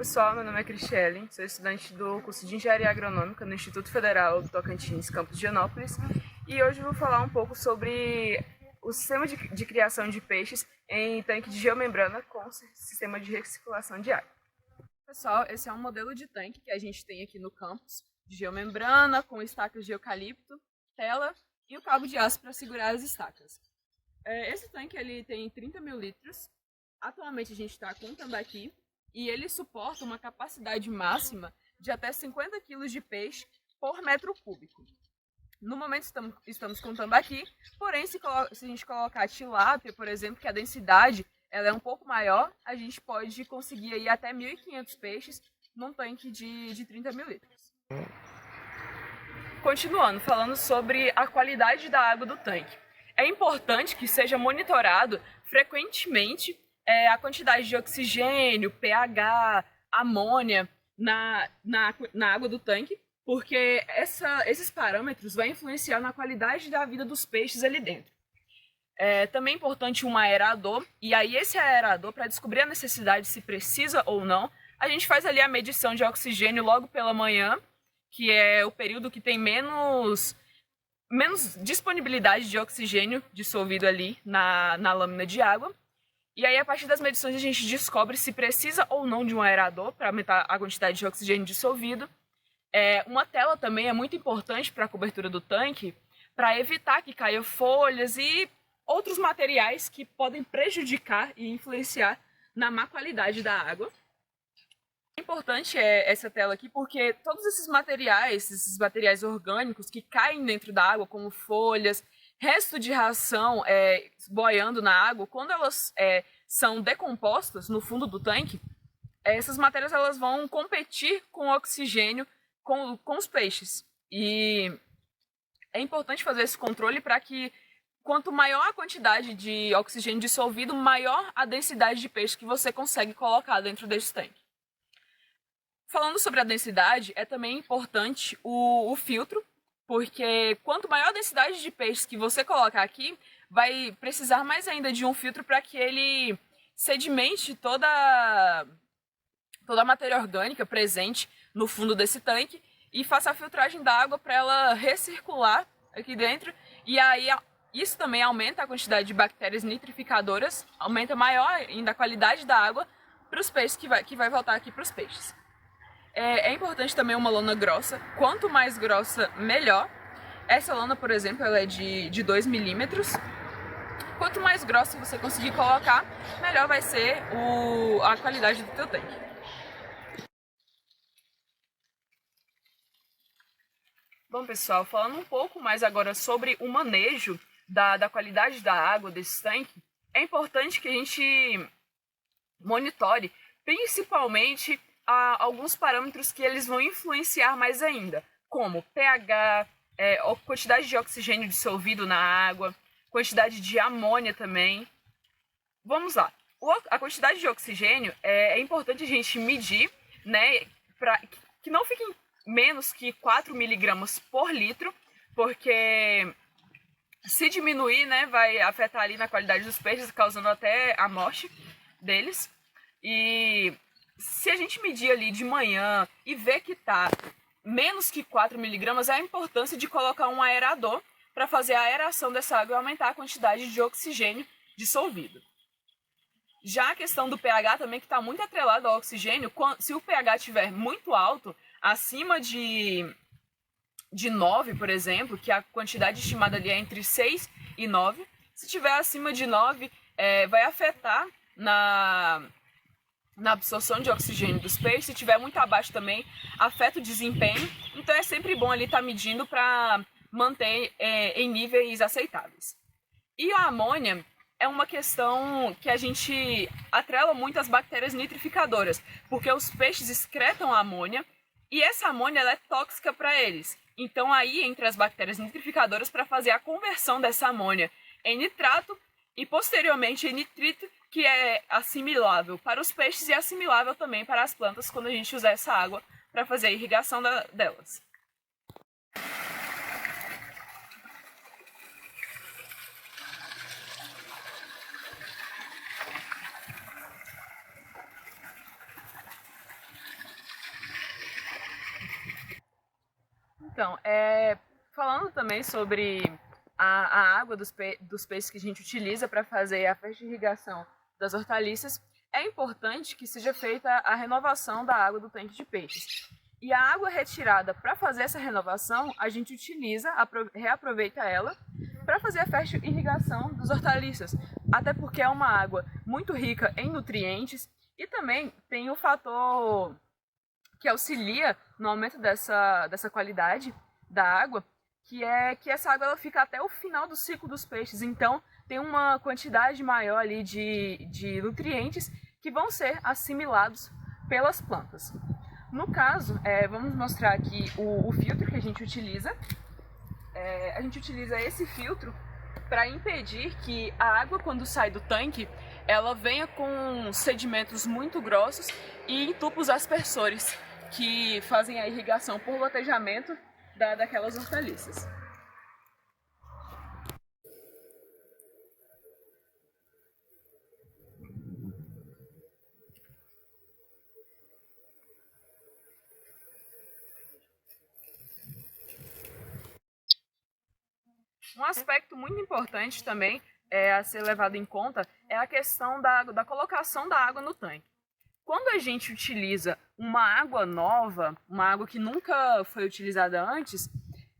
Pessoal, meu nome é Cristiele, sou estudante do curso de Engenharia Agronômica no Instituto Federal do Tocantins, campus de Higienópolis, e hoje eu vou falar um pouco sobre o sistema de criação de peixes em tanque de geomembrana com sistema de recirculação de água. Pessoal, esse é um modelo de tanque que a gente tem aqui no campus, de geomembrana, com estacas de eucalipto, tela e o cabo de aço para segurar as estacas. Esse tanque ele tem 30 mil litros, atualmente a gente está com um tambaqui, e ele suporta uma capacidade máxima de até 50 kg de peixe por metro cúbico. No momento estamos com tambaqui, porém se a gente colocar tilápia, por exemplo, que a densidade ela é um pouco maior, a gente pode conseguir aí até 1.500 peixes num tanque de 30 mil litros. Continuando, falando sobre a qualidade da água do tanque. É importante que seja monitorado frequentemente a quantidade de oxigênio, pH, amônia na água do tanque, porque esses parâmetros vão influenciar na qualidade da vida dos peixes ali dentro. Também é importante um aerador, e aí esse aerador, para descobrir a necessidade se precisa ou não, a gente faz ali a medição de oxigênio logo pela manhã, que é o período que tem menos disponibilidade de oxigênio dissolvido ali na lâmina de água. E aí, a partir das medições, a gente descobre se precisa ou não de um aerador para aumentar a quantidade de oxigênio dissolvido. Uma tela também é muito importante para a cobertura do tanque, para evitar que caia folhas e outros materiais que podem prejudicar e influenciar na má qualidade da água. É importante essa tela aqui porque todos esses materiais orgânicos que caem dentro da água, como folhas, resto de ração boiando na água, quando elas são decompostas no fundo do tanque, essas matérias elas vão competir com o oxigênio com os peixes. E é importante fazer esse controle para que quanto maior a quantidade de oxigênio dissolvido, maior a densidade de peixe que você consegue colocar dentro desse tanque. Falando sobre a densidade, é também importante o filtro, porque quanto maior a densidade de peixes que você colocar aqui, vai precisar mais ainda de um filtro para que ele sedimente toda a matéria orgânica presente no fundo desse tanque e faça a filtragem da água para ela recircular aqui dentro. E aí isso também aumenta a quantidade de bactérias nitrificadoras, aumenta maior ainda a qualidade da água para os peixes que vai voltar aqui para os peixes. É importante também uma lona grossa, quanto mais grossa, melhor. Essa lona, por exemplo, ela é de 2 milímetros. Quanto mais grossa você conseguir colocar, melhor vai ser a qualidade do teu tanque. Bom, pessoal, falando um pouco mais agora sobre o manejo da qualidade da água desse tanque, é importante que a gente monitore principalmente alguns parâmetros que eles vão influenciar mais ainda, como pH, quantidade de oxigênio dissolvido na água, quantidade de amônia também. Vamos lá. A quantidade de oxigênio é importante a gente medir, né, para que não fiquem menos que 4 miligramas por litro, porque se diminuir, né, vai afetar ali na qualidade dos peixes, causando até a morte deles. E se a gente medir ali de manhã e ver que está menos que 4 miligramas, é a importância de colocar um aerador para fazer a aeração dessa água e aumentar a quantidade de oxigênio dissolvido. Já a questão do pH também, que está muito atrelado ao oxigênio, se o pH estiver muito alto, acima de 9, por exemplo, que a quantidade estimada ali é entre 6 e 9, se estiver acima de 9, vai afetar na absorção de oxigênio dos peixes. Se estiver muito abaixo também, afeta o desempenho. Então é sempre bom ali estar medindo para manter em níveis aceitáveis. E a amônia é uma questão que a gente atrela muito às bactérias nitrificadoras, porque os peixes excretam a amônia e essa amônia ela é tóxica para eles. Então aí entra as bactérias nitrificadoras para fazer a conversão dessa amônia em nitrato e posteriormente em nitrito, que é assimilável para os peixes e assimilável também para as plantas quando a gente usa essa água para fazer a irrigação delas. Então, falando também sobre a água dos peixes que a gente utiliza para fazer a fertirrigação das hortaliças, é importante que seja feita a renovação da água do tanque de peixes. E a água retirada para fazer essa renovação, a gente utiliza, reaproveita ela para fazer a fertirrigação das hortaliças. Até porque é uma água muito rica em nutrientes e também tem o fator que auxilia no aumento dessa qualidade da água, que é que essa água ela fica até o final do ciclo dos peixes. Então tem uma quantidade maior ali de nutrientes que vão ser assimilados pelas plantas. No caso, vamos mostrar aqui o filtro que a gente utiliza. A gente utiliza esse filtro para impedir que a água, quando sai do tanque, ela venha com sedimentos muito grossos e entupa os aspersores, que fazem a irrigação por gotejamento daquelas hortaliças. Um aspecto muito importante também a ser levado em conta é a questão da colocação da água no tanque. Quando a gente utiliza uma água nova, uma água que nunca foi utilizada antes,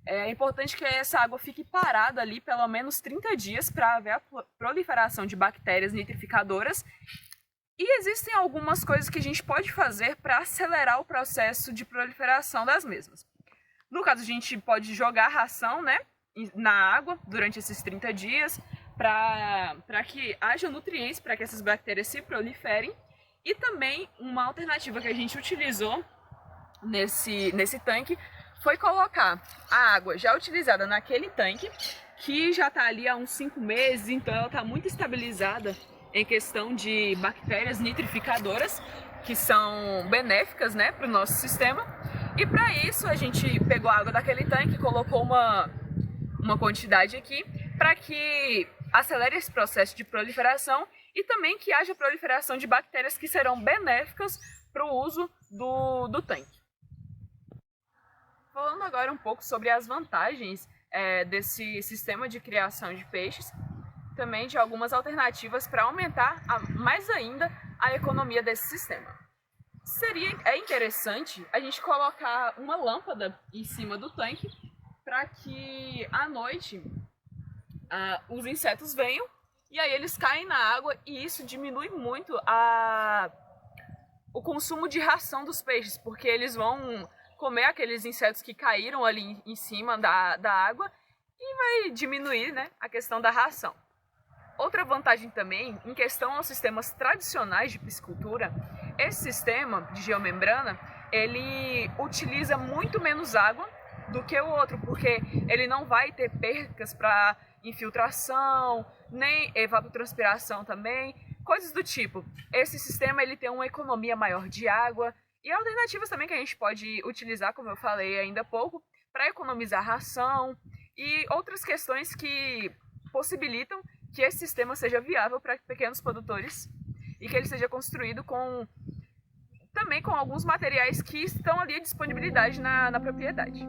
é importante que essa água fique parada ali pelo menos 30 dias para haver a proliferação de bactérias nitrificadoras. E existem algumas coisas que a gente pode fazer para acelerar o processo de proliferação das mesmas. No caso, a gente pode jogar ração, né, na água durante esses 30 dias para que haja nutrientes para que essas bactérias se proliferem. E também uma alternativa que a gente utilizou nesse tanque foi colocar a água já utilizada naquele tanque, que já está ali há uns 5 meses, então ela está muito estabilizada em questão de bactérias nitrificadoras, que são benéficas, né, para o nosso sistema. E para isso a gente pegou a água daquele tanque e colocou uma quantidade aqui para que acelere esse processo de proliferação e também que haja proliferação de bactérias que serão benéficas para o uso do tanque. Falando agora um pouco sobre as vantagens desse sistema de criação de peixes, também de algumas alternativas para aumentar mais ainda a economia desse sistema. É interessante a gente colocar uma lâmpada em cima do tanque para que à noite os insetos venham e aí eles caem na água e isso diminui muito o consumo de ração dos peixes, porque eles vão comer aqueles insetos que caíram ali em cima da água e vai diminuir, né, a questão da ração. Outra vantagem também, em questão aos sistemas tradicionais de piscicultura, esse sistema de geomembrana, ele utiliza muito menos água do que o outro, porque ele não vai ter percas para infiltração, nem evapotranspiração também, coisas do tipo. Esse sistema ele tem uma economia maior de água e alternativas também que a gente pode utilizar, como eu falei ainda há pouco, para economizar ração e outras questões que possibilitam que esse sistema seja viável para pequenos produtores e que ele seja construído também com alguns materiais que estão ali à disponibilidade na propriedade.